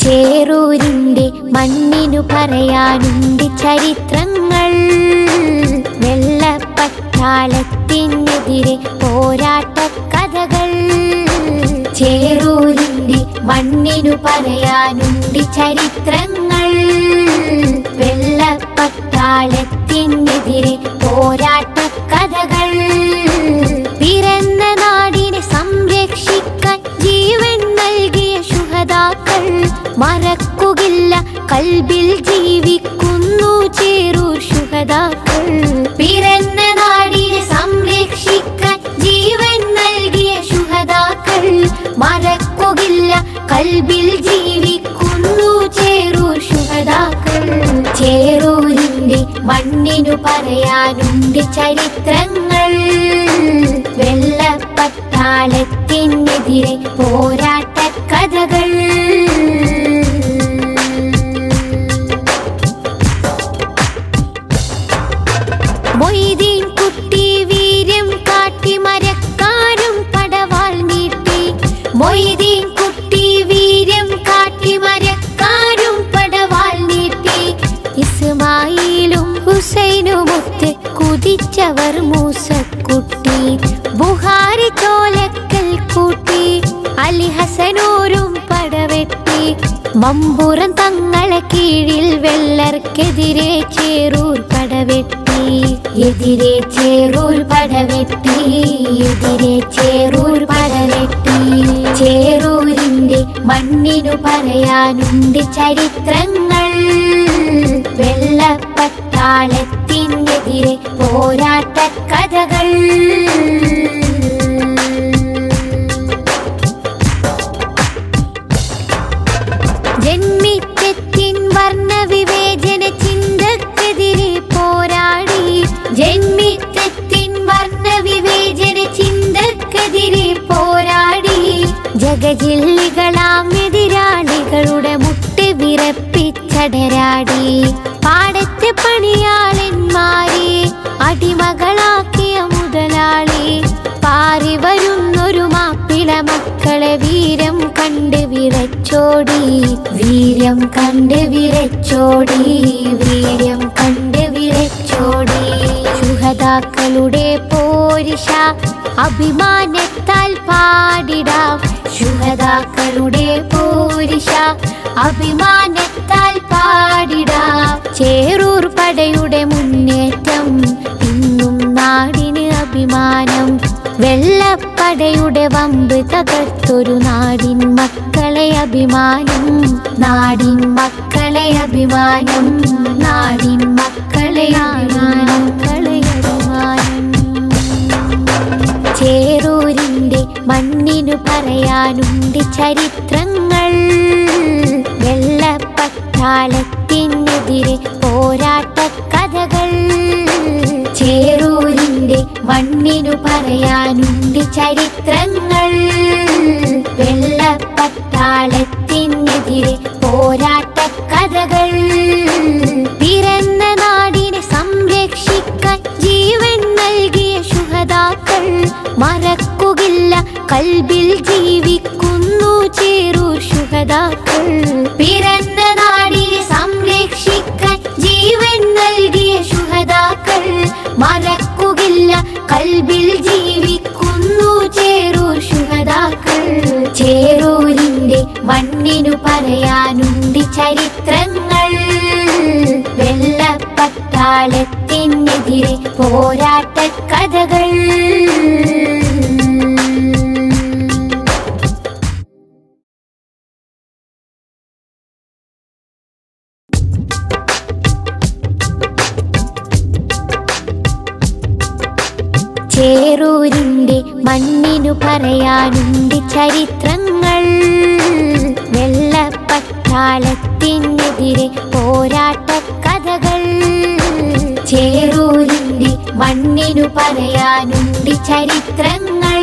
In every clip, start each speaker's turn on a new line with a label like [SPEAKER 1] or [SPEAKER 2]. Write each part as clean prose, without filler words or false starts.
[SPEAKER 1] ചേറൂരിന്റെ മണ്ണിനു പറയാനുണ്ട് ചരിത്രങ്ങൾ. വെള്ളപ്പട്ടാളത്തിനെതിരെ പോരാട്ട കഥകൾ. ചേറൂരിന്റെ മണ്ണിനു പറയാനുണ്ട് ചരിത്രങ്ങൾ. വെള്ളപ്പട്ടാളത്തിനെതിരെ പോരാട്ട കഥകൾ. പിറന്ന നാടിനെ സംരക്ഷിക്കാൻ ജീവൻ നൽകിയ ശുഹദാക്കൾ മറക്കുകില്ല, കൽബിൽ ജീവിക്കുന്നു ചേറൂർ ശുഹദാക്കൾ. പിറന്ന നാടിനെ സംരക്ഷിക്കാൻ ജീവൻ നൽകിയ ശുഹദാക്കൾ മറക്കുകില്ല, കൽബിൽ ജീവിക്കുന്നു ചേറൂർ ശുഹദാക്കൾ. ചേറൂരിന്റെ മണ്ണിനു പറയാനുണ്ട് ചരിത്രങ്ങൾ. വെള്ളപ്പട്ടാളത്തിനെതിരെ പോരാട്ട കഥകൾ. മൊയ്തീൻ കുട്ടി വീര്യം കാട്ടി മരക്കാരും പടവാൾ നീട്ടി. മൊയ്തീൻ കുട്ടി വീര്യം കാട്ടി മരക്കാരും പടവാൾ നീട്ടി. ഇസ്മായിലും ഹുസൈനുമൊത്ത് കുതിച്ചവർ മൂസക്കുട്ടി. ബുഹാരി ചോലക്കൽ കൂട്ടി അലി ഹസനൂരും പടവെട്ടി. മമ്പുറം തങ്ങളെ കീഴിൽ വെള്ളർക്കെതിരെ ചേറൂർ പടവെട്ടി. എതിരെ ചേറൂർ പടവെട്ടി. എതിരെ ചേറൂർ പടവെട്ടി. ചേറൂരിന്റെ മണ്ണിനു പറയാനുണ്ട് ചരിത്രങ്ങൾ. വെള്ളപ്പട്ടാളത്തിനെതിരെ പോരാട്ട കഥകൾ. ജന്മിത്വത്തിൻ വർണ്ണവിവേചന ചിന്തക്കെതിരെ പോരാടി. ജന്മിത്വത്തിൻ വർണ്ണവിവേചന ചിന്തക്കെതിരെ പോരാടി. ജഗജില്ലികളാം എതിരാളികളുടെ മുട്ട് വിറപ്പിച്ചടരാടി. പാടത്തെ പണിയാളന്മാരെ അടിമകളാക്കിയ മുതലാളി. പാറി വരുന്നൊരു മാപ്പിള മക്കളെ വീരം കണ്ട് വിറച്ചോടി. വീര്യം കണ്ട് വിറച്ചോടി. വീര്യം കണ്ട് വിറച്ചോടി. ശുഹദാക്കളുടെ പോരിഷ അഭിമാനത്താൽ പാടിടാം. ശുഹദാക്കളുടെ പോരിഷ അഭിമാനത്താൽ പാടിടാം. ചേറൂർ പടയുടെ മുന്നേറ്റം ഇന്നും നാടിന് അഭിമാനം. വെള്ളപ്പടയുടെ വമ്പ് തകർത്തൊരു നാടിൻ മക്കളെ അഭിമാനം. നാടിൻ മക്കളെ അഭിമാനം. നാടിൻ മക്കളെ അഭിമാനം. ചേറൂരിന്റെ മണ്ണിനു പറയാനുണ്ട് ചരിത്രങ്ങൾ. വെള്ളപ്പട്ടാളത്തിനെതിരെ പോരാട്ട കഥകൾ. ചേറൂരിന്റെ മണ്ണിനു പറയാനുണ്ട് ചരിത്രങ്ങൾ. വെള്ളപ്പട്ടാളത്തിനെതിരെ പോരാട്ട കഥകൾ. പിറന്ന നാടിനെ സംരക്ഷിക്കാൻ ജീവൻ നൽകിയ ശുഹദാക്കൾ മറക്കുകില്ല, കൽബിൽ ജീവിക്കുന്നു ചേറൂർ ശുഹദാക്കൾ. പിറന്ന നാടിനെ സംരക്ഷിക്കാൻ ജീവൻ നൽകിയ ശുഹദാക്കൾ മറക്കുകില്ല, കൽബിൽ ജീവിക്കുന്നു ചേറൂർ ശുഹദാക്കൾ. ചേറൂരിന്റെ മണ്ണിനു പറയാനുണ്ട് ചരിത്രങ്ങൾ. വെള്ളപ്പട്ടാളത്തിനെതിരെ പോരാട്ട കഥകൾ. ചേറൂരിന്റെ മണ്ണിനു പറയാനുണ്ട് ചരിത്രങ്ങൾ. വെള്ളപ്പട്ടാളത്തിനെതിരെ പോരാട്ട കഥകൾ. ചേറൂരിന്റെ മണ്ണിനു പറയാനുണ്ട് ചരിത്രങ്ങൾ.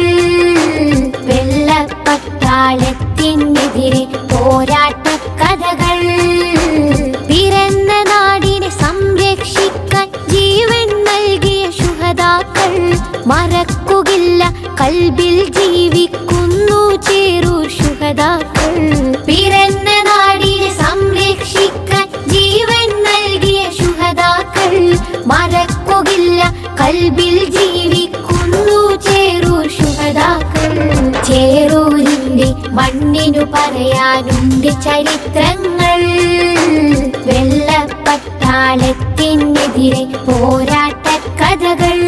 [SPEAKER 1] വെള്ളപ്പട്ടാളത്തിനെതിരെ പോരാട്ട കഥകൾ. പിറന്ന നാടിനെ സംരക്ഷിക്കാൻ ജീവൻ നൽകിയ ശുഹദാക്കൾ മറക്കുകില്ല, കൽബിൽ ജീവിക്കുന്നു ചേറൂർ ശുഹദാക്കൾ. പിറന്ന നാടിനെ കൽബിൽ ജീവിക്കുന്നു ചേറൂർ ശുഹദാക്കൾ. ചേറൂരിന്റെ മണ്ണിനു പറയാനുണ്ട് ചരിത്രങ്ങൾ. വെള്ളപ്പട്ടാളത്തിനെതിരെ പോരാട്ട കഥകൾ.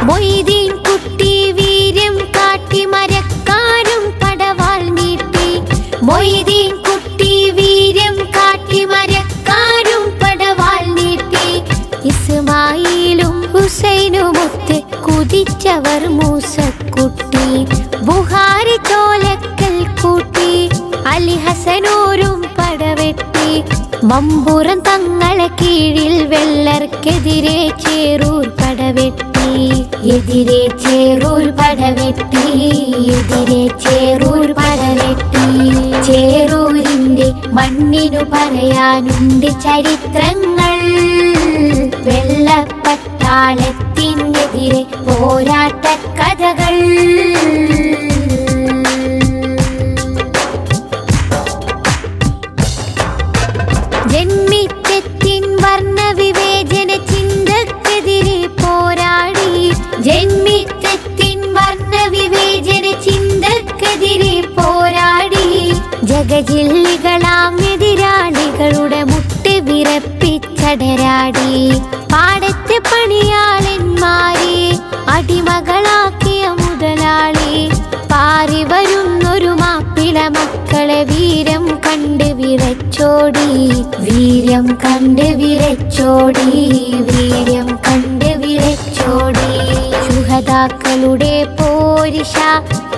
[SPEAKER 1] മൊയ്തീൻ കുട്ടി വീര്യം കാട്ടി മരക്കാരും പടവാൾ നീട്ടി. മൊയ്തീൻ കുട്ടി വീര്യം കാട്ടി മരക്കാരും പടവാൾ നീട്ടി. ഇസ്മായിലും ഹുസൈനുമൊത്ത് കുതിച്ചവർ മൂസക്കുട്ടി. ബുഹാരി ചോലക്കൽ കൂട്ടി അലി ഹസനൂരും പടവെട്ടി. മമ്പുറം തങ്ങളെ കീഴിൽ വെള്ളർക്കെതിരെ ചേറൂർ പടവെട്ടി. എതിരെ ചേറൂർ പടവെട്ടി. എതിരെ ചേറൂർ പടവെട്ടി. ചേറൂരിന്റെ മണ്ണിനു പറയാനുണ്ട് ചരിത്രങ്ങൾ. വെള്ളപ്പട്ടാളത്തിനെതിരെ പോരാട്ട കഥകൾ. ജന്മിത്വത്തിൻ വർണ്ണവിവേചന ചിന്തക്കെതിരെ പോരാടി. ജന്മിത്വത്തിൻ വർണ്ണവിവേചന ചിന്തക്കെതിരെ പോരാടി. ജഗജില്ലികളാം എതിരാളികളുടെ മുട്ട് വിറപ്പിച്ചടരാടി. പാടത്തെ പണിയാളന്മാരെ അടിമകളാക്കിയ മുതലാളി. പാറി വരുന്നൊരു മാപ്പിള മക്കളെ വീരം കണ്ട് വിറച്ചോടി. വീര്യം കണ്ട് വിറച്ചോടി. വീര്യം കണ്ട് വിറച്ചോടി. ശുഹദാക്കളുടെ പോരിഷ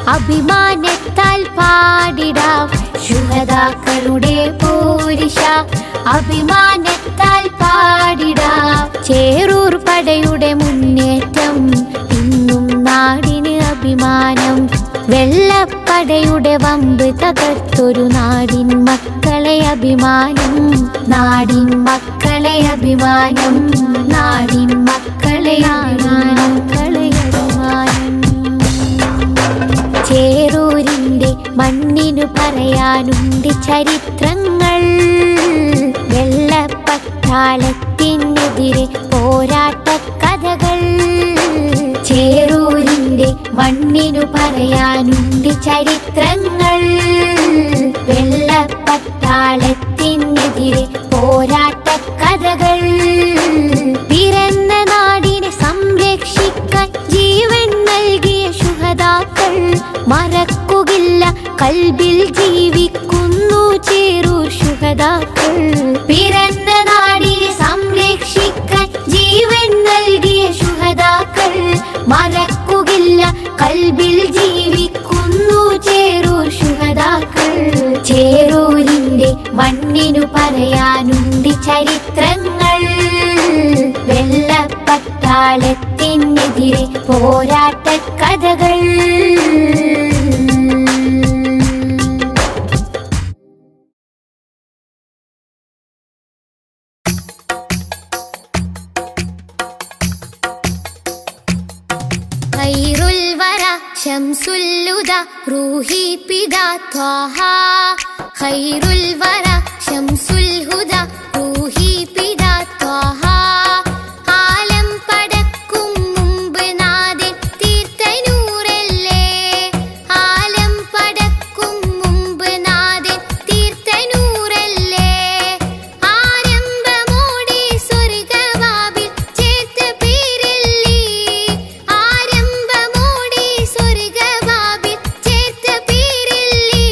[SPEAKER 1] അഭിമാനത്താൽ പാടിടാം. ശുഹദാക്കളുടെ പോരിഷ അഭിമാനത്താൽ പാടിടാം. ചേറൂർ പടയുടെ മുന്നേറ്റം ഇന്നും നാടിന് അഭിമാനം. വെള്ളപ്പടയുടെ വമ്പ് തകർത്തൊരു നാടിൻ മക്കളെ അഭിമാനം. നാടിൻ മക്കളെ അഭിമാനം. നാടിൻ മക്കളെ അഭിമാനം. ചേറൂരിന്റെ മണ്ണിനു പറയാനുണ്ട് ചരിത്രങ്ങൾ. വെള്ളപ്പട്ടാളത്തിനെതിരെ പോരാട്ട കഥകൾ. ചേറൂരിന്റെ മണ്ണിനു പറയാനുണ്ട് ചരിത്രങ്ങൾ. വെള്ളപ്പട്ടാളത്തിനെതിരെ പോരാട്ട കഥകൾ. പിറന്ന നാടിനെ സംരക്ഷിക്കാൻ ജീവൻ നൽകിയ ശുഹദാക്കൾ. മറക്കുകില്ല കൽബിൽ ജീവിക്കുന്നു ചേറൂർ ശുഹദാക്കൾ. പിറന്ന നാടിനെ സംരക്ഷിക്കാൻ ജീവൻ നൽകിയ ശുഹദാക്കൾ. മറക്കുകില്ല കൽബിൽ ജീവിക്കുന്നു ചേറൂർ ശുഹദാക്കൾ. ചേറൂരിന്റെ മണ്ണിനു പറയാനുണ്ട് ചരിത്രങ്ങൾ. വെള്ളപ്പട്ടാളത്തിനെതിരെ പോരാട്ട കഥകൾ. ഖൈറുൽ വറ ശംസുൽ ഹുദാ റൂഹി പിതാ ത്വാഹ. ഖൈറുൽ വറ ശംസുൽ ഹുദാ റൂഹി പിതാ ത്വാഹ. ആലം പടക്കും മുമ്പ് നാഥൻ തീർത്ത നൂറല്ലേ. ആലം പടക്കും മുമ്പ് നാഥൻ തീർത്ത നൂറല്ലേ. ആരംഭമോടെ സ്വർഗവാതിൽ ചേർത്ത പേരല്ലേ. ആരംഭമോടെ സ്വർഗവാതിൽ ചേർത്ത പേരല്ലേ.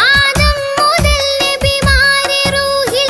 [SPEAKER 1] ആദം മുതൽ നബിമാരെ റൂഹിൽ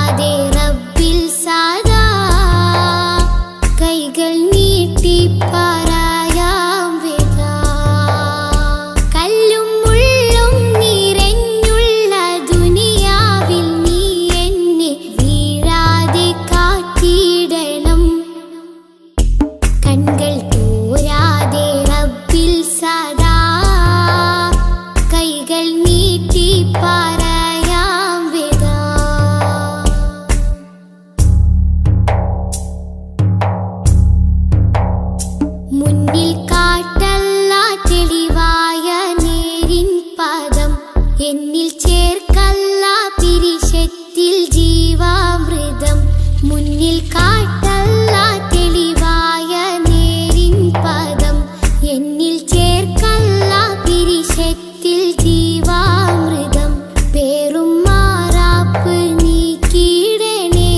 [SPEAKER 1] എന്നിൽ കാട്ടല്ല തെളിവായ നേരിൻ പദം എന്നിൽ ചേർക്കല്ല പിരിശത്തിൽ ജീവാമൃതം പേറും മാറാപ്പ് നീക്കിയിടണേ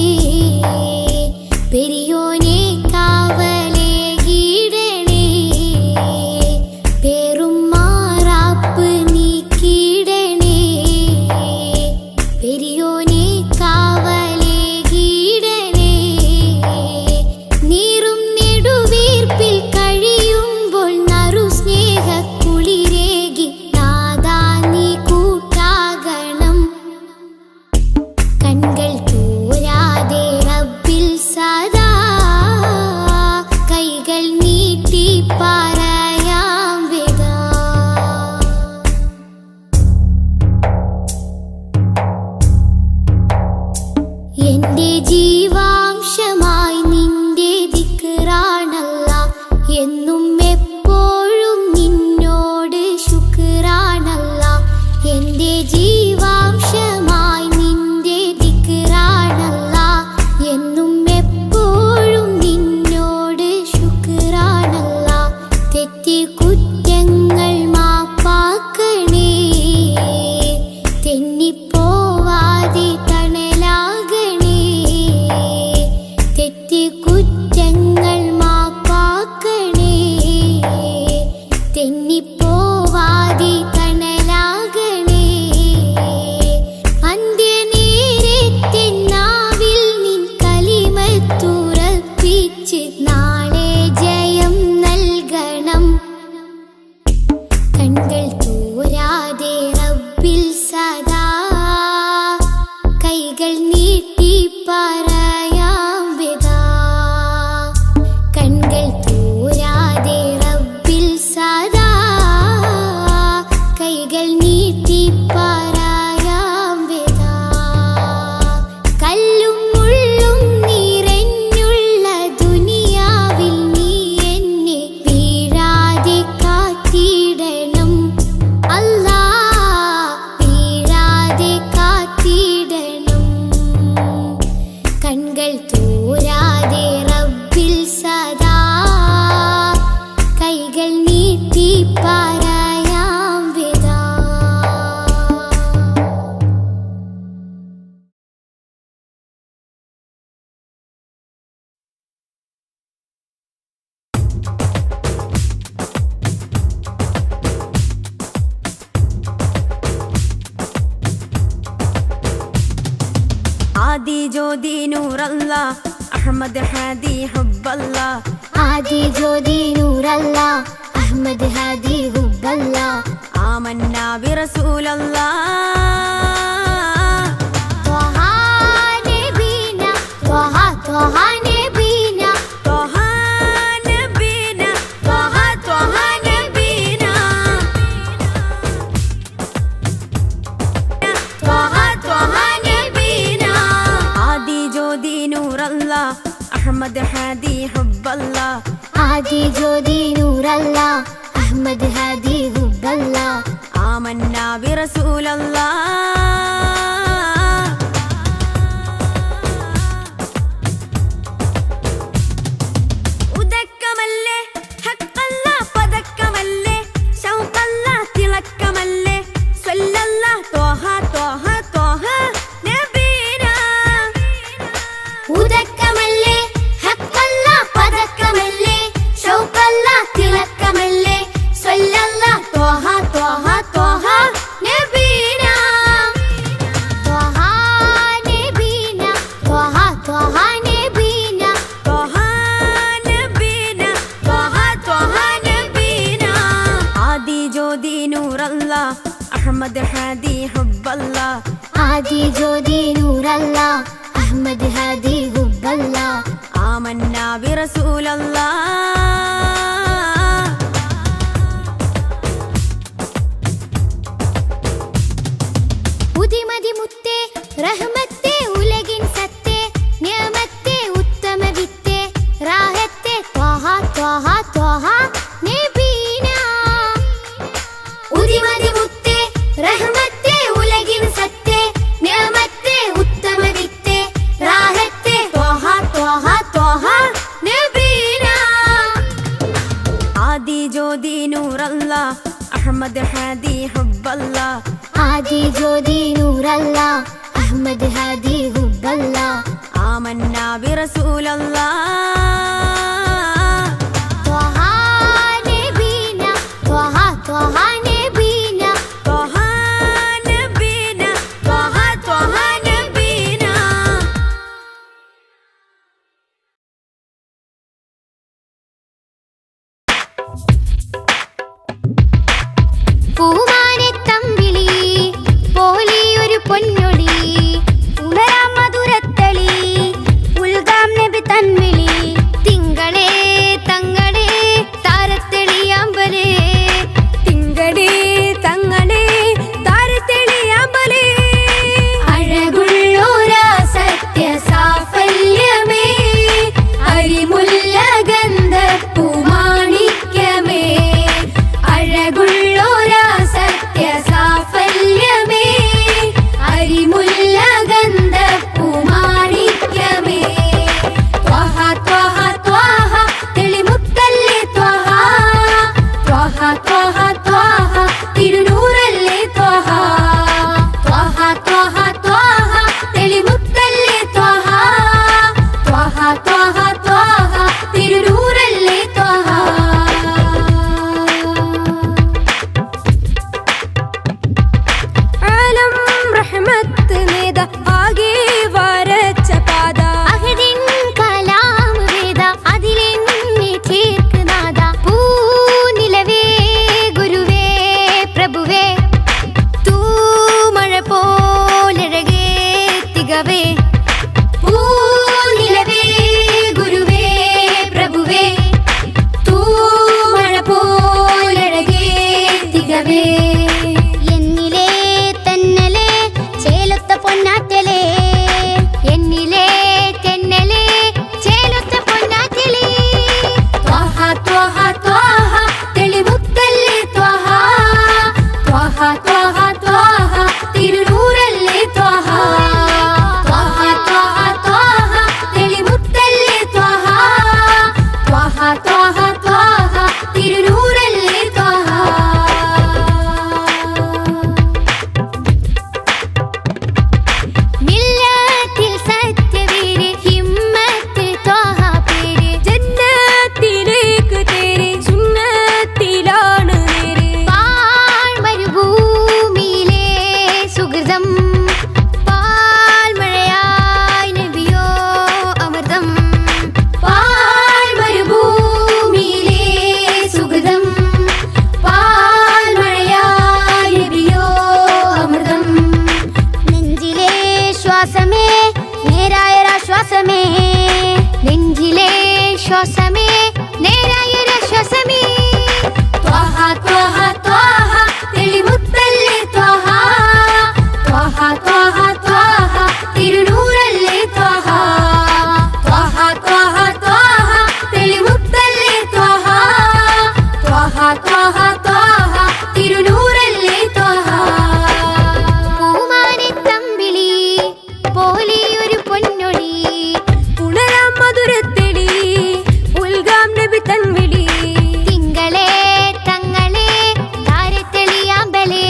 [SPEAKER 1] പെരിയോനെ കാവലേകിടണേ പേറും മാറാപ്പ് നീക്കിയിടണേ പെരിയോനെ കാവലേകിടണേ നീറും നെടുവീർപ്പിൽ കഴിയുമ്പോൾ നറു സ്നേഹക്കുളിരേകി നാദാ നീ കൂട്ടാകണം കൺകൾ തോരാതെ റബ്ബിൽ സദാ കൈകൾ നീട്ടി പറയാം വിദാ എന്റെ ജീവാംശമായി നിന്റെ ദിക്റാണല്ല എന്നും എപ്പോഴും നിന്നോട് ശുക്റാണല്ല എന്റെ ജീവാംശമായി നിന്റെ ദിക്റാണല്ല എന്നും എപ്പോഴും നിന്നോട് ശുക്റാണല്ല തെറ്റി കുറ്റങ്ങൾ മാപ്പാക്കണേ തെന്നിപ്പോവാതെ തണലാകണേ തെറ്റി കുറ്റങ്ങൾ മാപ്പാക്കണേ തെന്നിപ്പോവാതെ തണലാകണേ അന്ത്യനേരത്തെ നാവിൽ നിൻ കലിമത്തുറപ്പിച്ച് നാളെ ജയം നൽകണം കൺകൾ തോരാതെ റബ്ബിൽ സദാ കൈകൾ നീട്ടി പറയാം വിദാ കൺകൾ തോരാതെ റബ്ബിൽ സദാ കൈകൾ നീട്ടി പറയാം വിദാ കല്ലും മുള്ളും നിറഞ്ഞുള്ള ദുനിയാവിൽ നീ എന്നെ വീഴാതെ കാത്തിടണം അല്ലാ വീഴാതെ കാത്തിടണം കൺകൾ തോരാതെ റബ്ബിൽ സദാ കൈകൾ നീട്ടി പറയാം വിദാ
[SPEAKER 2] आदि ज्योति नूर अल्लाह अहमद हादी हुब्ब अल्लाह
[SPEAKER 1] आदि ज्योति नूर अल्लाह अहमद हादी हुब्ब अल्लाह
[SPEAKER 2] आमन्ना बिरसूल अल्लाह
[SPEAKER 1] त्वहा नबीना त्वहा नबीना
[SPEAKER 2] त्वहा नबीना त्वहा नबीना त्वहा नबीना आदि ज्योति नूर अल्लाह अहमद हादी हुब्ब अल्लाह
[SPEAKER 1] आदि ज्योति नूर अल्लाह अहमद हादी हुब्ब अल्लाह
[SPEAKER 2] आमन्ना बिरसूल अल्लाह ഉദക്കമല്ലേ ഹക്കല്ലാ പദക്കമല്ലേ ശൗഖല്ലാ തിളക്കമല്ലേ സ്വല്ലല്ലാ ത്വഹ ത്വഹ ത്വഹ നബീനാ
[SPEAKER 1] ഉദക്കമല്ലേ ഹക്കല്ലാ പദക്കമല്ലേ ശൗഖല്ലാ തിളക്കമല്ലേ സ്വല്ലല്ലാ ത്വഹ ത്വഹ ത്വഹ നബീനാ ത്വഹ നബീന ത്വഹ ത്വഹ നബീന
[SPEAKER 2] ത്വഹ നബീന ത്വഹ ത്വഹ നബീന ആദി ജ്യോതി നൂർ അല്ലാഹ് അഹ്മദ് ഹാദി ഹുബ്ബ അല്ലാഹ്
[SPEAKER 1] आदि ज्योति नूर अल्लाह अहमद हादी हुब्ब अल्लाह
[SPEAKER 2] आमन्ना बिरसूल अल्लाह
[SPEAKER 1] ഉദിമതി മുത്തേ റഹ്മത്തേ ഉലകിൻ സത്തേ നിയമത്തേ ഉത്തമ വിത്തേ റാഹത്തേ ത്വഹ ത്വഹ ത്വഹ നബീന ഉദിമതി മുത്തേ റഹ്മത്തേ ഉലകിൻ സത്തേ നിയമത്തേ ഉത്തമ വിത്തേ റാഹത്തേ
[SPEAKER 2] നൂറല്ലാ അഹ്മദ് ഹാദി ഹുബ്ബല്ലാ
[SPEAKER 1] ആദി ജ്യോതി നൂറല്ലാ അഹ്മദ് ഹാദി ഹുബ്ബല്ലാ
[SPEAKER 2] ആമന്നാ ബിറസൂലല്ലാ
[SPEAKER 1] ത്വഹ നബീന ത്വഹ ത്വഹ നബീന
[SPEAKER 2] ത്വഹ നബീന ത്വഹ ത്വഹ നബീന
[SPEAKER 1] പൂമാനെ തമ്പിളി പോലെയൊരു പൊന്നൊളി ഉണരാം മധുരത്തളി ഉൽഗാം നബി തൻവിളി തിങ്കളേ തങ്ങളെ താരത്തെളിയാമ്പലേ
[SPEAKER 2] തിങ്കടേ തങ്ങളെ താരത്തെളിയാമ്പലേ
[SPEAKER 1] അഴകുള്ളോരാ സത്യ സാഫല്യമേ അരിമുല്ല ഗന്ധ പൂമാണിക്യമേ അഴകുള്ളോരാ സത്യ സാഫല്യമേ അരിമുല്ല ഗന്ധ പൂമാണിക്യമേ ത്വഹ ത്വഹ ത്വഹ തെളിമുത്തല്ലേ ത്വഹ ത്വഹ ത്വഹ ത്വഹ തിരുനൂറല്ലേ ത്വഹ ത്വഹ ത്വഹ ത്വഹ തെളിമുത്തല്ലേ ത്വഹ ത്വഹ ത്വഹ ത്വഹ തിരുനൂറല്ലേ ത്വഹ
[SPEAKER 2] ആലം റഹ്മത്ത് നേദ ആകെ വരച്ച പാത
[SPEAKER 1] അഹദിൻ കലാം വേദ അതിലെന്നെ ചേർക്കുനാഥ പൂനിലവേ ഗുരുവേ പ്രഭുവേ തൂമഴ പോലഴകേ തികവേ പൂനിലവേ ഗുരുവേ പ്രഭുവേ തൂമഴ പോലഴകേ തികവേ എന്നിലേ തെന്നലേ ചേലൊത്ത പൊന്നാറ്റലേ എന്നിലേ തെന്നലേ ചേലൊത്ത പൊന്നാറ്റലേ ത്വഹ ത്വഹ ത്വഹ തെളിമുത്തല്ലേ ത്വഹ ത്വഹ ത്വഹ ത്വഹ തിരുനൂറല്ലേ ത്വഹ ത്വഹ ത്വഹ ത്വഹ തെളിമുത്തല്ലേ ത്വഹ ത്വഹ ത്വഹ ത്വഹ തിരുനൂറല്ലേ ത്വഹ മില്ലത്തിൽ സത്യവീര് ഹിമ്മത്ത് ത്വഹ പേര്
[SPEAKER 2] ജന്നത്തിലേക്ക് തേരെ സുന്നത്തിലാണ് നേരെ
[SPEAKER 1] പാഴ്മരുഭൂമിയിലെ സുഹൃതം പാൽമഴയായി നബിയോ അമൃതം പാഴ്മരുഭൂമിയിലെ സുഹൃതം പാൽമഴയായി നബിയോ അമൃതം നെഞ്ചിലെ ശ്വാസമേ നേരായൊരാശ്വാസമേ നെഞ്ചിലെ ശ്വാസമേ നേരായൊരാശ്വാസമേ ത്വഹ ത്വഹ ത്വഹ തെളിമുത്തല്ലേ ത്വഹ ത്വഹ ത്വഹ ത്വഹ തിരുനൂറല്ലേ ത്വഹ ത്വഹ ത്വഹ ത്വഹ തെളിമുത്തല്ലേ ത്വഹ ത്വഹ ത്വഹ ത്വഹ തിരുനൂറല്ലേ ത്വഹ പൂമാനെ തമ്പിളി പോലെയൊരു പൊന്നൊളി
[SPEAKER 2] ഉണരാം മധുരത്തെളി ഉൽഗാം നബി തൻവിളി
[SPEAKER 1] തിങ്കളേ തങ്ങളെ താരത്തെളിയാമ്പലേ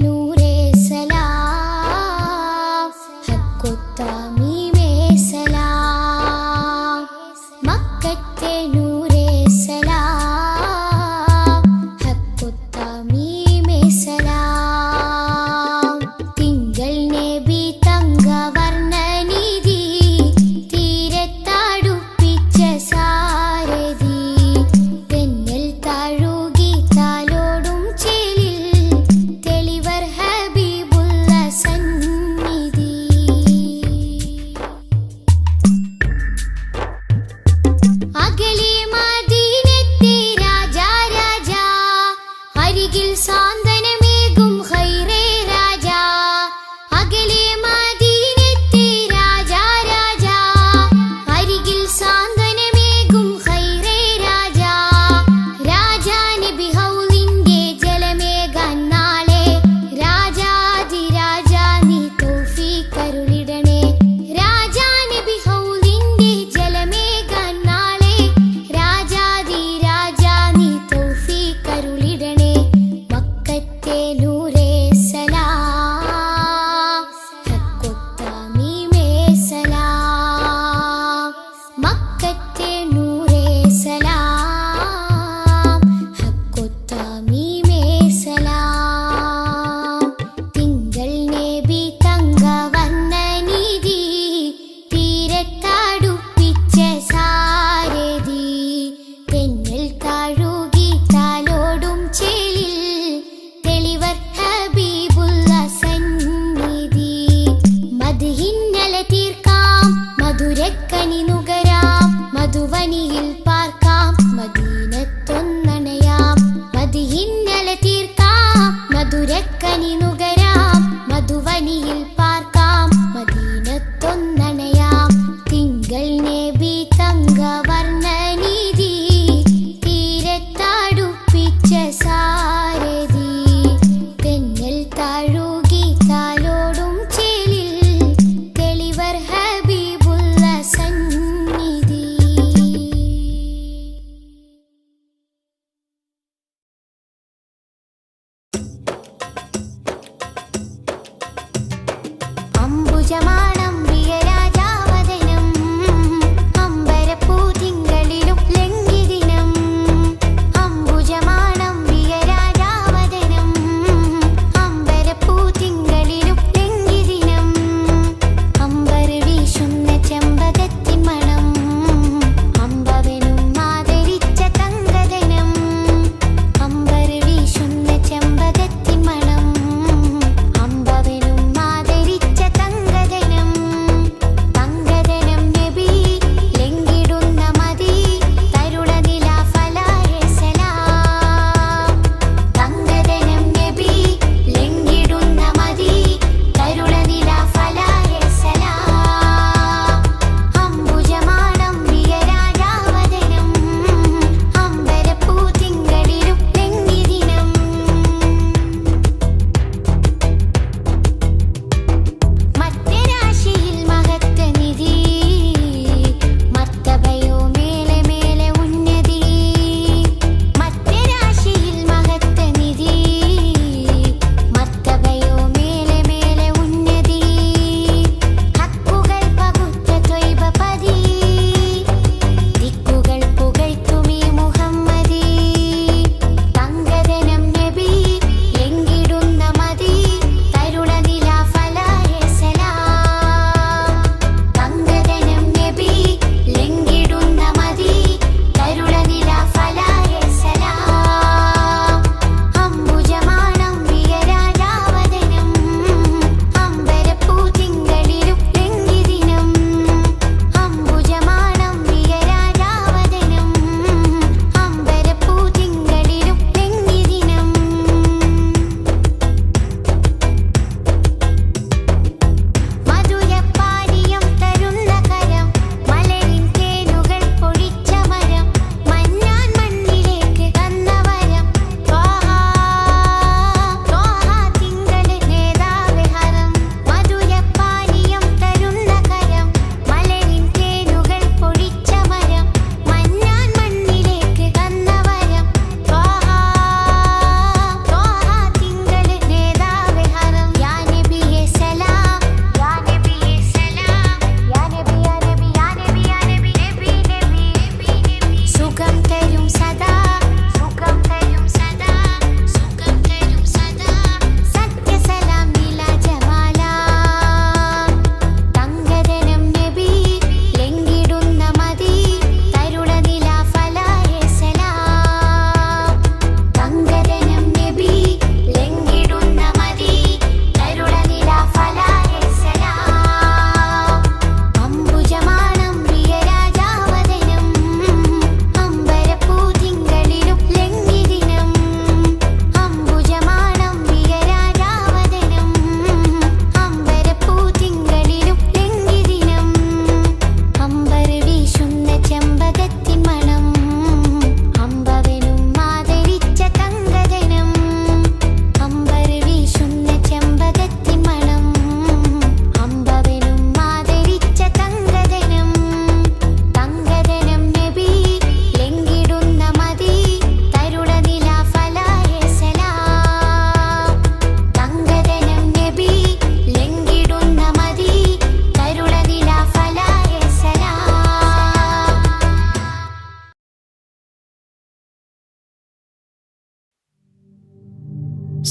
[SPEAKER 1] നൂറേ സലാം ഹക്കുത്താമീമേ സലാം മക്കത്തെ നൂറേ സലാം ഹക്കുത്താമീമേ സലാം തിങ്കൾ നബി തങ്കവർണ്ണനിധി തീരത്താടുപ്പിച്ച സാരഥി തെന്നൽ താഴുകി താലോടും ചേലിൽ തെളിവർ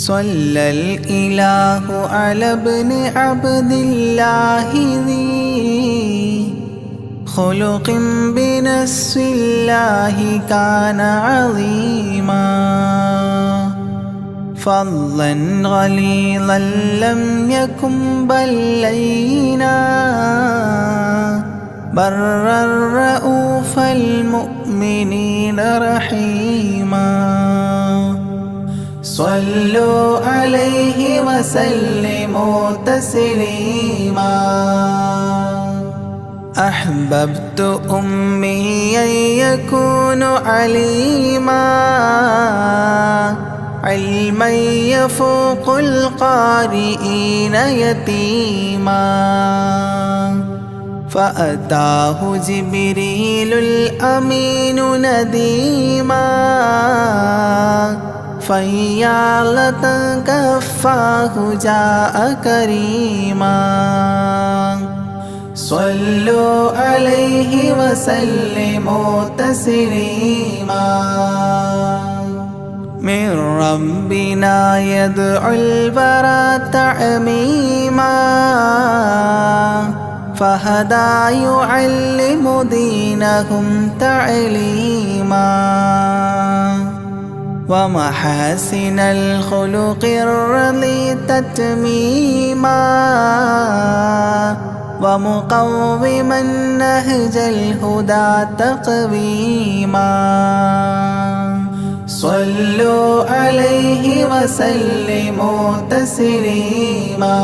[SPEAKER 3] صلى الإله على ابن عبد الله ذي خلق بنص الله كان عظيما فضلا غليظا لم يكن بل لينا برا رؤوف المؤمنين رحيما صلوا عليه وسلموا تسليما أحببت أمي يكون عليما علما يفوق القارئين يتيما فأتاه جبريل الأمين نديما فيالة كفاه جاء كريما صلوا عليه وسلموا تسليما من ربنا يدعو البرى تعميما فهدى يعلم دينهم تعليما ومحاسن الخلق الرضي تتميما ومقوما نهج الهدى تقويما صلوا عليه وسلموا تسليما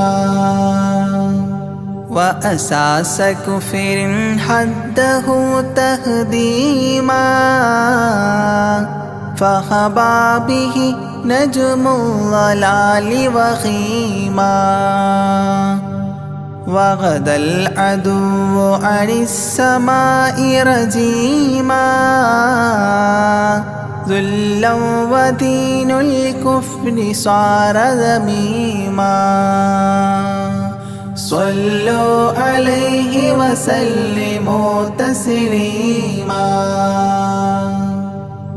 [SPEAKER 3] وأساس كفر حده تهديما فخبا به نجم الضلال وخيما وغدا العدو عن السماء رجيما ذلا ودين الكفر صار ذميما صلوا عليه وسلموا تسليما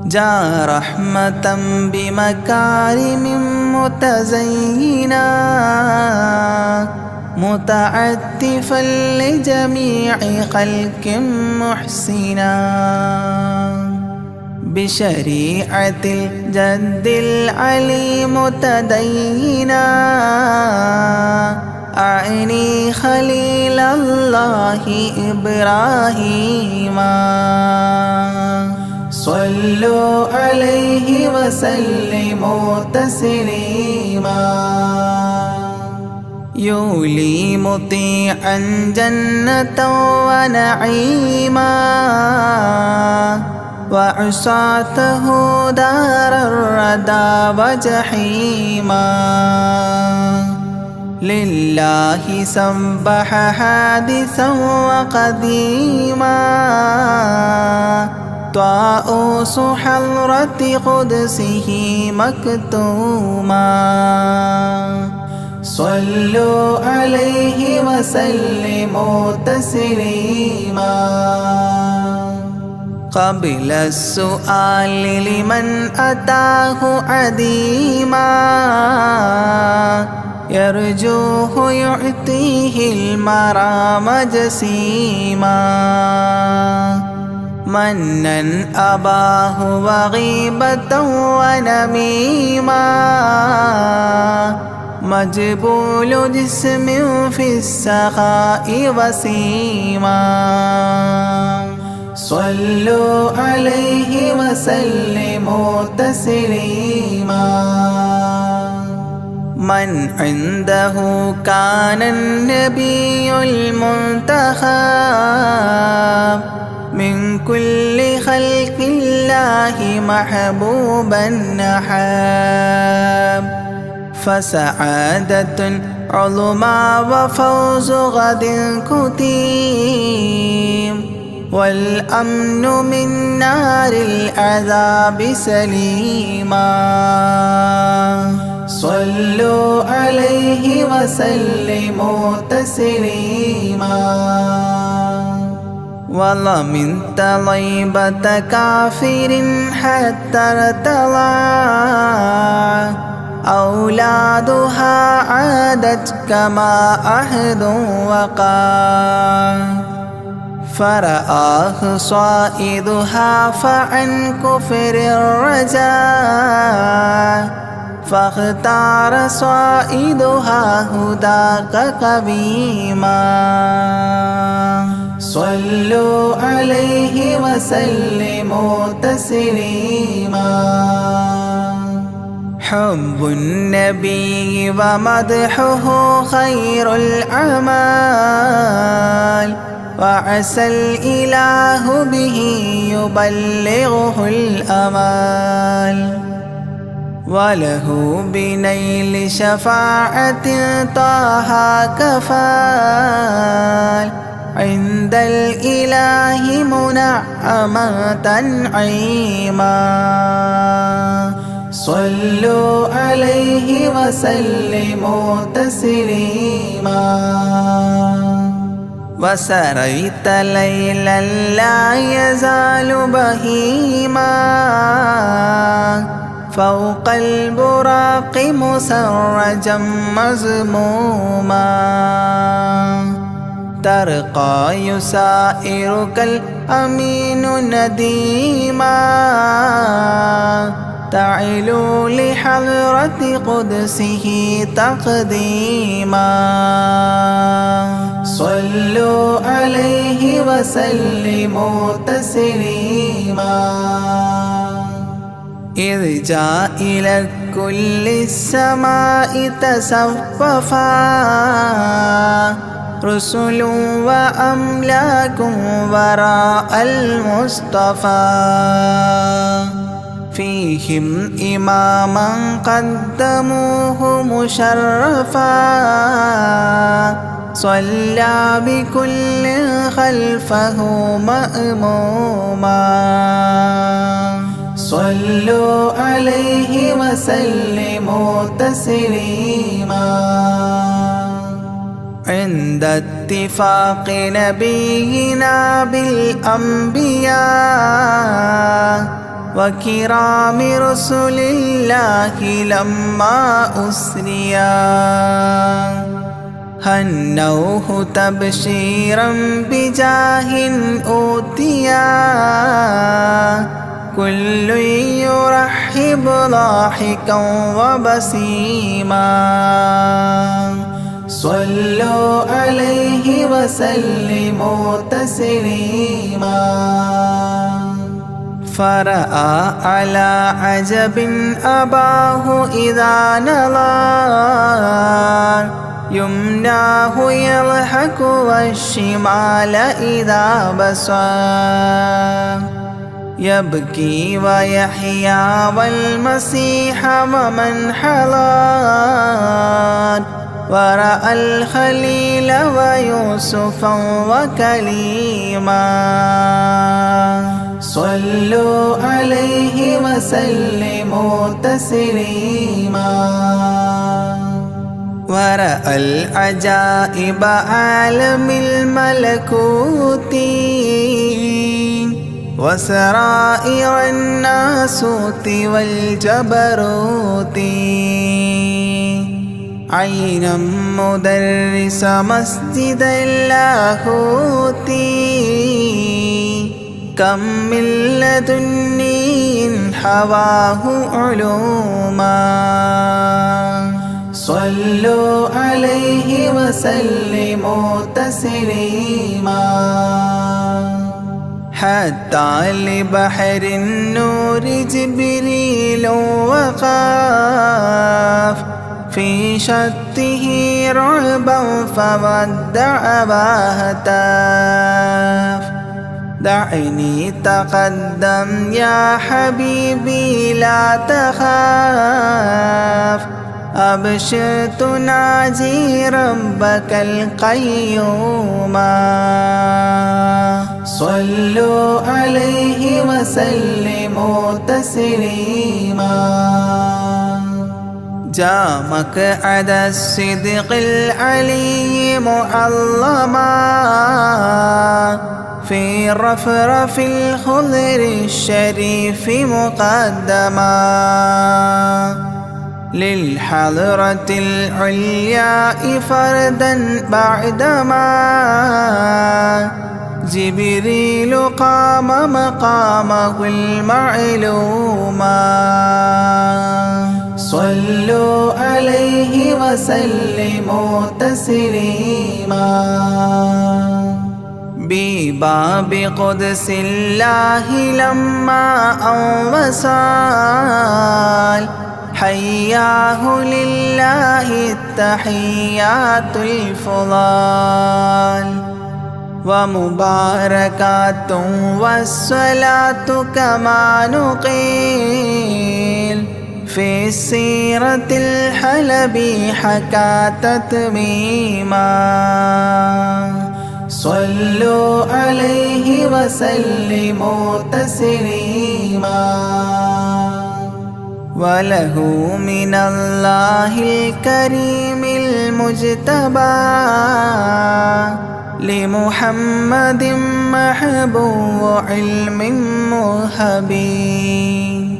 [SPEAKER 3] جاء رحمة بمكارم متزينا متعتفا لجميع خلق محسنا بشريعة الجد العلي متدينا أعني خليل الله إبراهيم صلوا عليه وسلموا تسليما يولي مطيعا جنة ونعيما وعصاته دار الردى وجحيما لله سبح حادثا وقديما طاؤوس حضرة قدسه مكتوما صلوا عليه وسلموا تسليما قبل السؤال لمن أتاه عديما يرجوه يعطيه المرام جسيما منا أباه وغيبة ونميما مجبول جسم في السخاء وسيما صلوا عليه وسلموا تسليما من عنده كان النبي المنتخب من كل خلق الله محبوبا نحاب فسعادة عظمى وفوز غد كتيم والأمن من نار العذاب سليما صلوا عليه وسلموا تسليما ومن طيبة كافر حتى ارتضى أولادها عادت كما عهد وقع فرآه صائدها فعن كفر الرجاء فاختار صائدها هداك قبيما صلوا عليه وسلموا تسليما حب النبي ومدحه خير الأعمال وعسى الإله به يبلغه الأمال وله بنيل شفاعة طه كفال عند الإله منعما تنعيما صلوا عليه وسلموا تسليما وسريت ليلا لا يزال بهيما فوق البراق مسرجا مزموما ترقى يسائرك الأمين نديما تعلو لحضرة قدسه تقديما صلوا عليه وسلموا تسليما إذ جاء إلى كل السماء تصففا رسل وأملاك وراء المصطفى فيهم إماما قدموه مشرفا صلى بكل خلفه مأموما صلوا عليه وسلموا تسليما عند اتفاق نبينا بالأنبياء وكرام رسل الله لما أسريا هنوه تبشيرا بجاه أوتيا كل يرحب ضاحكا وبسيما صلوا عليه وسلموا تسليما فرأى على عجب أباه إذا نظر يمناه يضحك والشمال إذا بصر يبكي ويحيى والمسيح ومن حضر ورأى الخليل ويوسفا وكليما صلوا عليه وسلموا تسليما ورأى العجائب عالم الملكوت وسرائر الناسوت والجبروت عينا مدرس مسجد اللاهوت كم من لدني حواه علوما صلوا عليه وسلموا تسليما حتى لبحر النور جبريل وقاف في شته رعبا فودع وهتاف دعني تقدم يا حبيبي لا تخاف أبشر تناجي ربك القيوم صلوا عليه وسلموا تسليما جاء مقعد الصدق العلي معظما في رفرف الخضر الشريف مقدما للحضرة العليا فردا بعدما جبريل قام مقامه المعلوم. صلوا عليه وسلموا تسليما. بباب قدس الله لما وصل حياه لله التحيات الفضال ومباركات والصلاة كما نقيل في السيرة الحلبي حكى تتميما. صلوا عليه وسلموا تسليما. وله من الله الكريم المجتبى لمحمد محبوب علم مهبي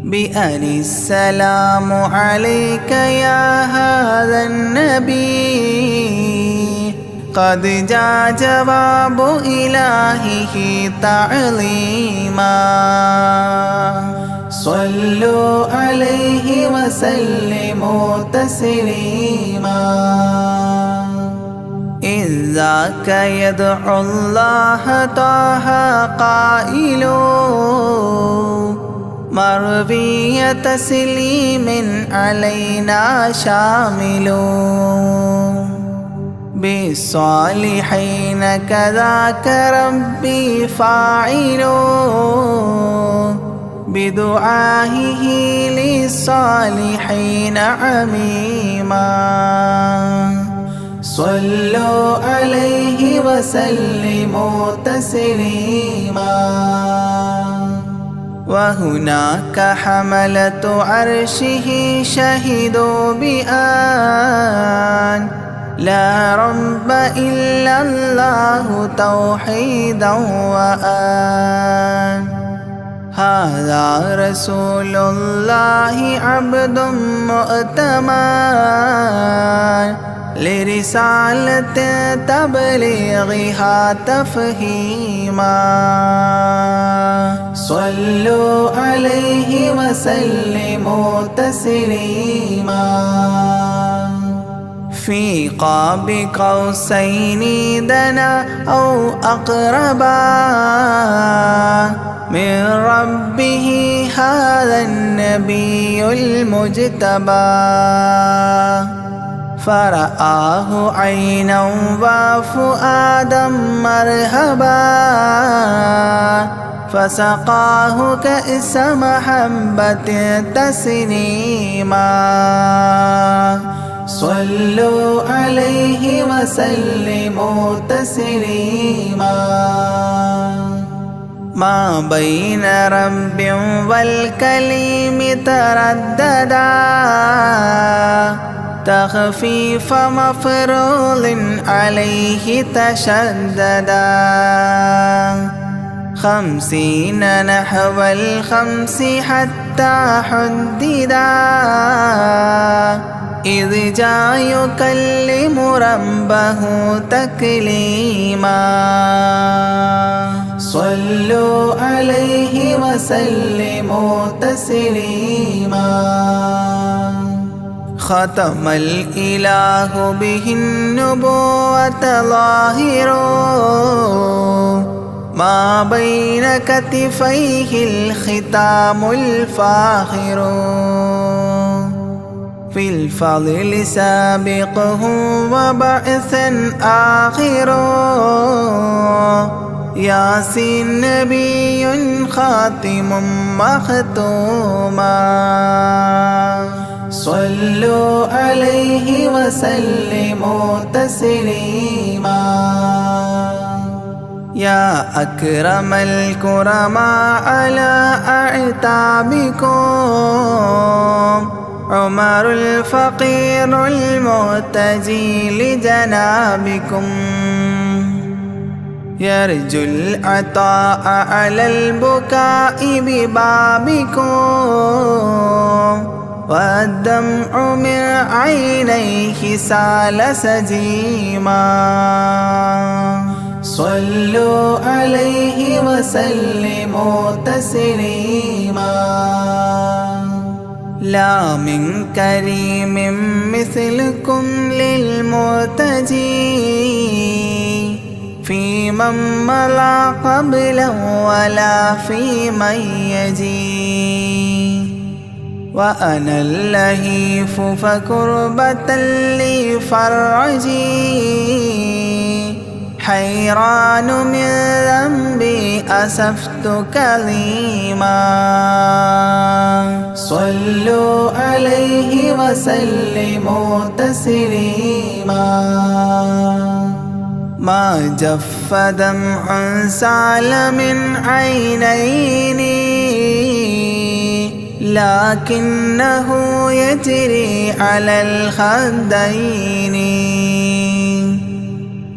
[SPEAKER 3] بأن السلام عليك يا هذا النبي قد جاء جواب إلهه تعظيما. صلوا عليه وسلموا تسليما. إذ ذاك يدعو الله طه قائل مروي تسليم علينا شامل بالصالحين كذاك ربي فاعل بدعائه للصالحين عميما. صلوا عليه وسلموا تسليما. وهناك حملة عرشه شهدوا بأن لا رب إلا الله توحيدا وأن هذا رسول الله عبد مؤتمن لرسالة تبليغها تفهيما. صلوا عليه وسلموا تسليما. في قاب قوسين دنا أو أقربا من ربه هذا النبي المجتبى فرآه عينا وفؤادا مرهبا فسقاه كأس محبة تسنيما. صلوا عليه وسلموا تسليما. ما بين رب والكليم ترددا تخفيف مفروض عليه تشددا 50 نحو 5 حتى حددا إذ جاء يكلم ربه تكليما. صلوا عليه وسلموا تسليما. ختم الإله به النبوة ظاهر ما بين كتفيه الختام الفاخر في الفضل سابقه وبعثا آخر ياسين نبي خاتم مختوما. صلوا عليه وسلموا تسليما. يا أكرم الكرماء على أعتابكم عمر الفقير المعتجي لجنابكم يرجو العطاء على البكاء ببابكم والدمع من عينيه سال سجيما صلوا عليه وسلموا تسليما لا من كريم مثلكم للمرتجي في من مضى قبلا ولا في من يجي وأنا اللهيف فكربة لي فرجي حيران من ذنبي أسفت كظيما صلوا عليه وسلموا تسليما ما جف دمع سال من عينيني لكنه يجري على الخدين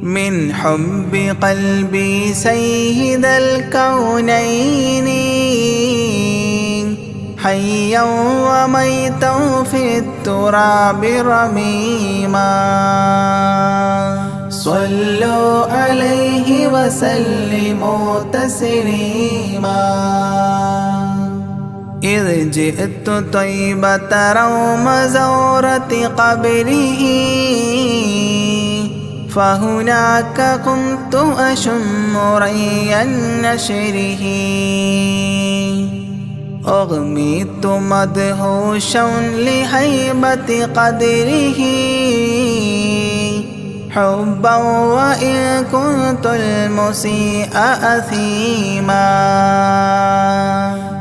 [SPEAKER 3] من حب قلبي سيد الكونين حيا وميتا في التراب رميما صلوا عليه وسلموا تسليما إذ جئت طيبة روم زورة قبره فهناك قمت أشم ري نشره أغميت مدهوشا لهيبة قدره حبا وإن كنت المسيء أثيما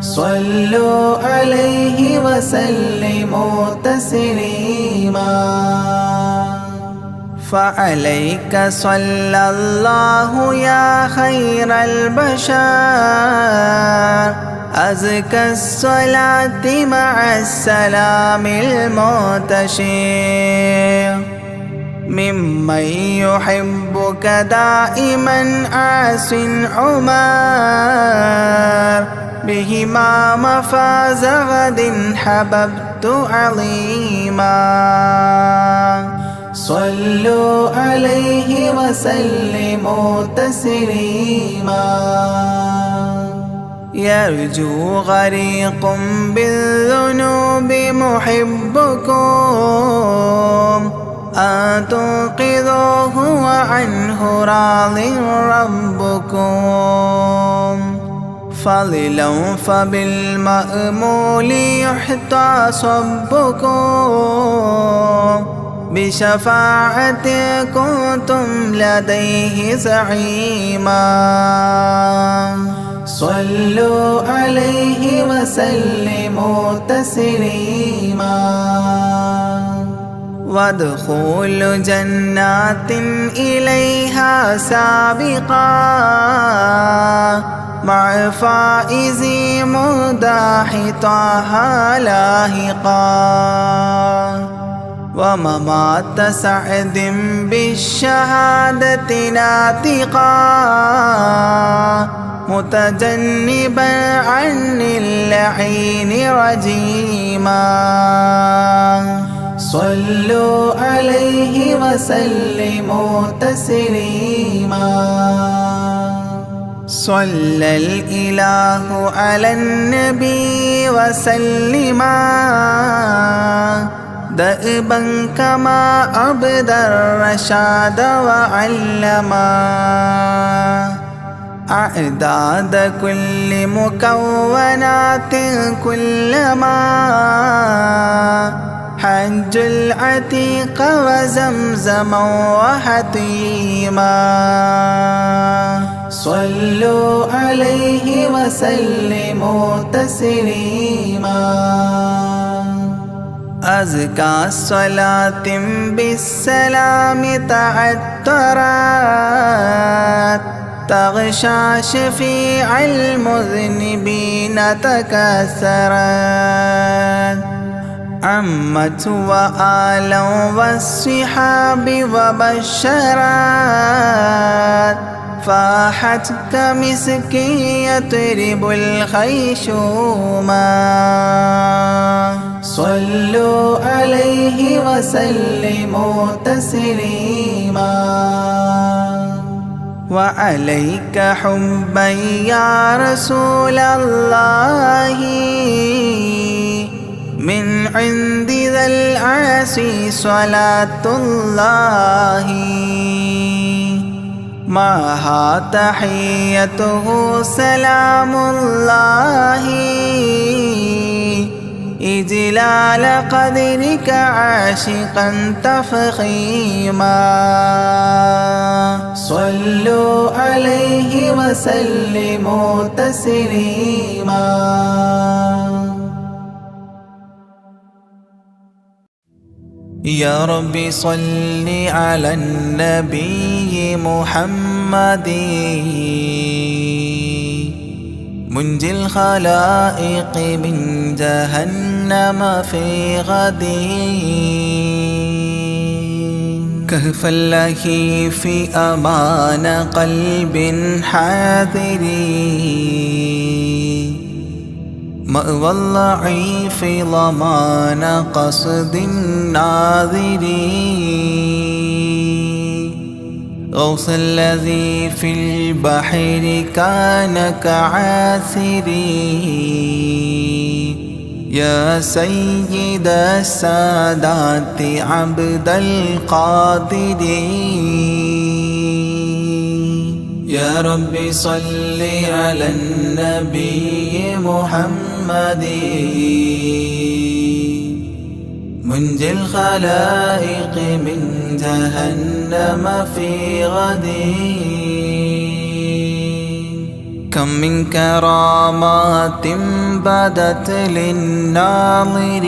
[SPEAKER 3] صلوا عليه وسلموا تسليما فعليك صلى الله يا خير البشر أزكى الصلاة مع السلام المنتشر ممن يحبك دائما عاص عمر بهما مفاز غد حببت عظيما صلوا عليه وسلموا تسليما يرجو غريق بالذنوب محبكم أن تنقذوه وعنه راض ربكم فضلا فبالمأمول يحتى صبكم بشفاعة كنتم لديه زعيما صلوا عليه وسلموا تسليما وادخول جنات إليها سابقا مع فائز مداح طه لاهقا وممات سعد بالشهادة ناطقا متجنبا عن اللعين رجيما صلوا عليه وسلموا تسليما صلى الإله على النبي وسلما دأبا كما أبدى الرشاد وعلما أعداد كل مكونات كلما حج العتيق وزمزما وحطيما صلوا عليه وسلموا تسليما أزكى صلاة بالسلام تعترت تغشى شفيع المذنبين تكسرت عمت وآلا والصحاب وبشرت فاحت كمسك يطرب الخيشوما صلوا عليه وسلموا تسليما وعليك حبا يا رسول الله من عند ذا العرش صلاة الله معها تحيته سلام الله إجلال قدرك عاشقا تفخيما صلوا عليه وسلموا تسليما. يا رب صل على النبي محمد منجي الخلائق من جهنم في غد كهف اللهيف أمان قلب حاذر مأوى الضعيف ضمان قصد الناظر غوث الذي في البحر كان كعاثري يا سيد السادات عبد القادر يا رب صل على النبي محمد منجي الخلائق من جهنم في غد كم من كرامات بدت للناظرين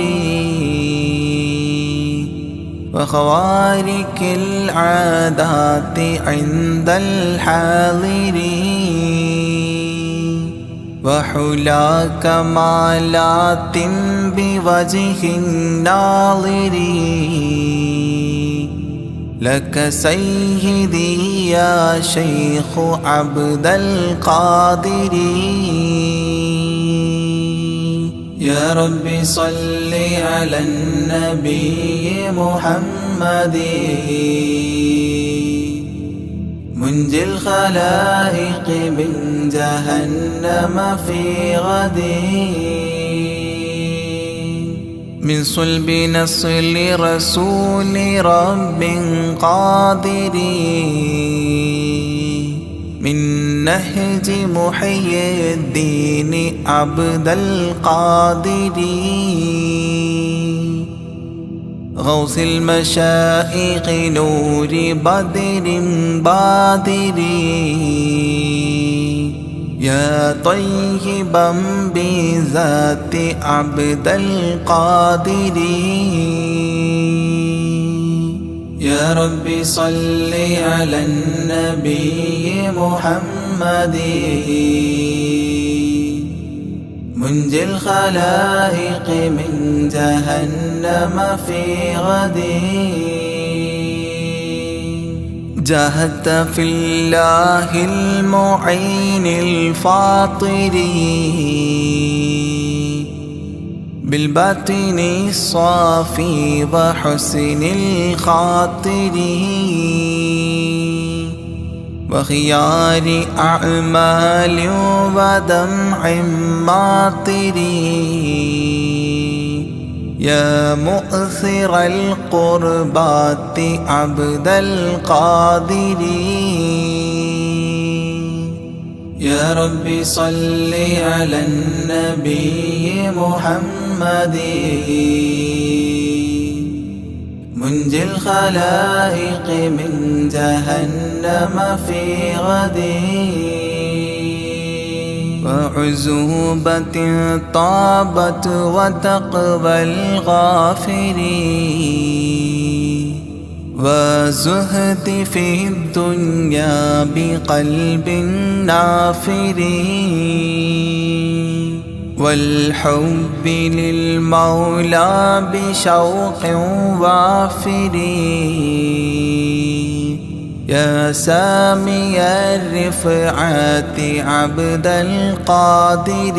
[SPEAKER 3] وخوارق العادات عند الحاضرين وحلا كمالات بوجه الناظرين لك سيدي يا شيخ عبد القادر يا رب صل على النبي محمد منجي الخلائق من جهنم في غد من صلب نصل رسول رب قادر من نهج محي الدين عبد القادر غوث المشائخ نور بدر بادر يا طيبا بذات عبد القادر يا رب صل على النبي محمد منجي الخلائق من جهنم في غد جاهدت في الله المعين الفاطر بالباطن الصافي وحسن الخاطر وخيار أعمال ودمع ماطر يا مؤثر القربات عبد القادر يا رب صل على النبي محمد منجي الخلائق من جهنم في غد وعزوبة طابت وتقوى الغافرين وزهد في الدنيا بقلب نافر والحب للمولى بشوق وافر يا سامي الرفعات عبد القادر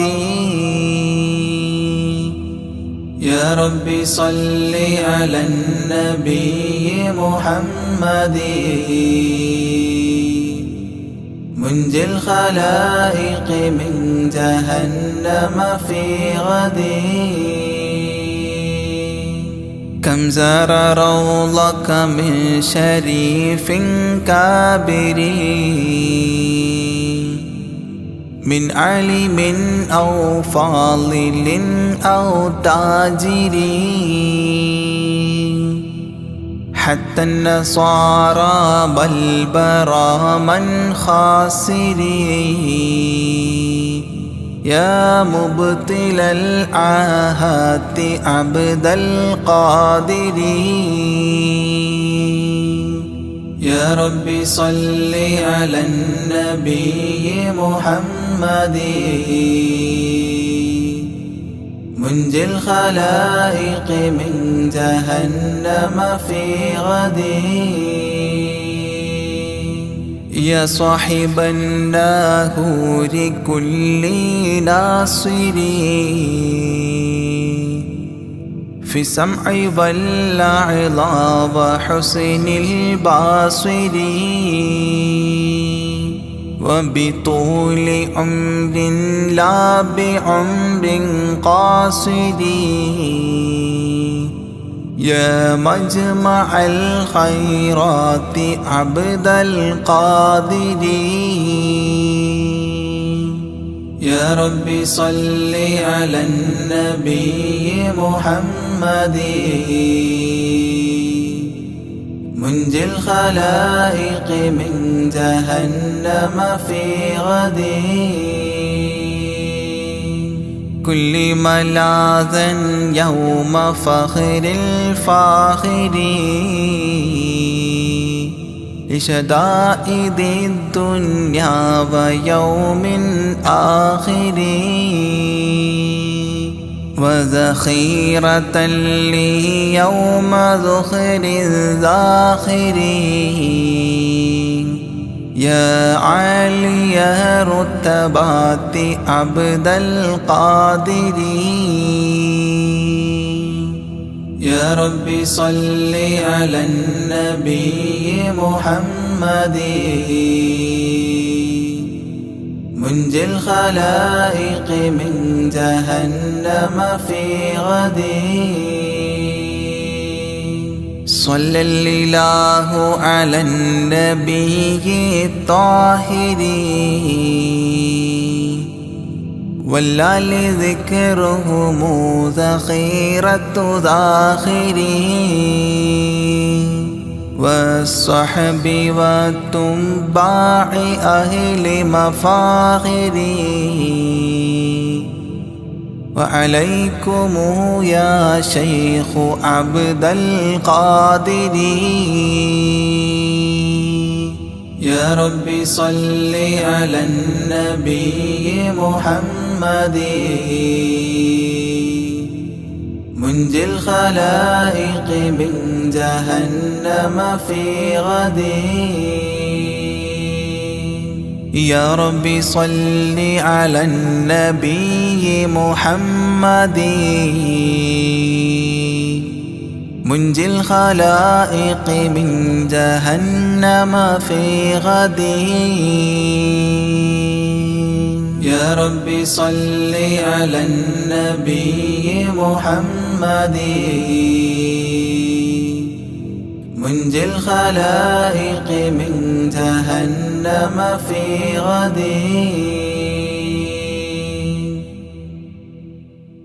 [SPEAKER 3] يا رب صل على النبي محمد منجي الخلائق من جهنم في غد كم زار روضك من شريف كابر من عالم أو فاضل أو تاجر حتى النصارى بل برا من خاسر يا مبطل العاهات عبد القادر يا رب صل على النبي محمد منجي الخلائق من جهنم في غد يا صاحب الناهور كل ناصري في سمع والعظى وحسن الباصر وبطول عمر لا بعمر قاصر يا مجمع الخيرات عبد القادر يا رب صل على النبي محمد منجي الخلائق من جهنم في غد كل ملاذا يوم فخر الفاخر لشدائد الدنيا ويوم آخر وذخيرة لي يوم ذخر الذاخر يا عالي رتبات عبد القادر يا رب صل على النبي محمد منجي الخلائق من جهنم في غد صلى الإله على النبي الطاهر والآل ذكرهم ذخيرة ذاخرين والصحب والتباع أهل مفاخري وعليكم يا شيخ عبد القادر يا رب صل على النبي محمد منجي الخلائق من جهنم في غد يا رب صل على النبي محمد منجي الخلائق من جهنم في غد يا رب صل على النبي محمد منجي الخلائق من جهنم في غد